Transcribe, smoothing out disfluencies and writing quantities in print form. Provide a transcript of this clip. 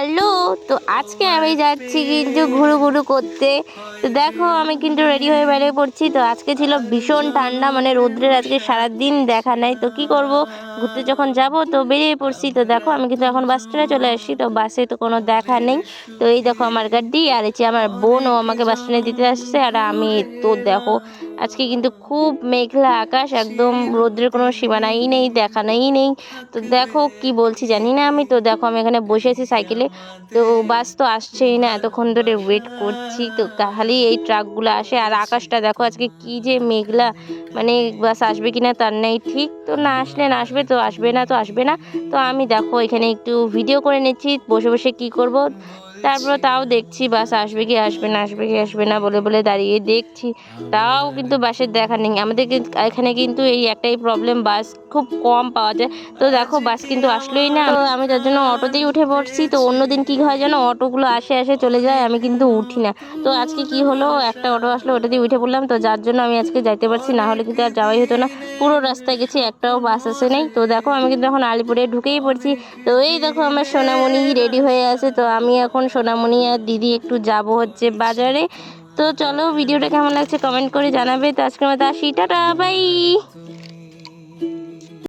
Hello, তো আজকে আমি যাচ্ছি কিন্তু ঘুরু করতে। তো দেখো আমি কিন্তু রেডি হয়ে বেরিয়ে পড়ছি। তো আজকে ছিল ভীষণ ঠান্ডা, মানে রৌদ্রের আজকে সারাদিন দেখা নাই। তো কি করব, ঘুরতে যখন যাব তো বেরিয়ে পড়ছি। তো দেখো আমি কিন্তু এখন বাস স্ট্যান্ডে চলে আসছি। তো বাসে তো কোনো দেখা নেই। তো এই দেখো আমার গাড়ি, আর এই যে আমার বোনও আমাকে বাস স্ট্যান্ডে দিতে আসছে। আর আমি তো দেখো আজকে কিন্তু খুব মেঘলা আকাশ, একদম রৌদ্রের কোনো সীমানাই নেই, দেখা নেই। তো দেখো কি বলছি জানি না আমি। তো দেখো আমি এখানে বসে আছি সাইকেলে। তো বাস তো আসছেই না, এতক্ষণ ধরে ওয়েট করছি। তো খালি এই ট্রাকগুলো আসে, আর আকাশটা দেখো আজকে কি যে মেঘলা, মানে বাস আসবে কিনা তার নেই ঠিক। তো না আসলে না আসবে, তো আসবে না তো আসবে না। তো আমি দেখো এখানে একটু ভিডিও করে নিচ্ছি বসে বসে, কি করব। তারপর তাও দেখছি বাস আসবে কি আসবে না, আসবে কি আসবে না বলে বলে দাঁড়িয়ে দেখছি। তাও কিন্তু বাসের দেখা নেই। আমাদের এখানে কিন্তু এই একটাই প্রবলেম, বাস খুব কম পাওয়া যায়। তো দেখো বাস কিন্তু আসলোই না। তো আমি তার জন্য অটোতেই উঠে পড়ছি। তো অন্যদিন কি হয় যেন, অটোগুলো আসে চলে যায়, আমি কিন্তু উঠি না। তো আজকে কি হলো, একটা অটো আসলো, ওটাতেই উঠে পড়লাম। তো যার জন্য আমি আজকে যাইতে পারছি, না হলে কিন্তু আর যাওয়াই হতো না। পুরো রাস্তায় গেছি, একটাও বাস আসে নাই। তো দেখো আমি কিন্তু এখন আলিপুরে ঢুকেই পড়ছি। তো এই দেখো আমার সোনামণি রেডি হয়ে আছে। তো আমি এখন সোনামণি আর দিদি একটু যাব হচ্ছে বাজারে। তো চলো, ভিডিওটা কেমন লাগছে কমেন্ট করে জানাবে। তো আজকের মতো আসি, টাটা বাই।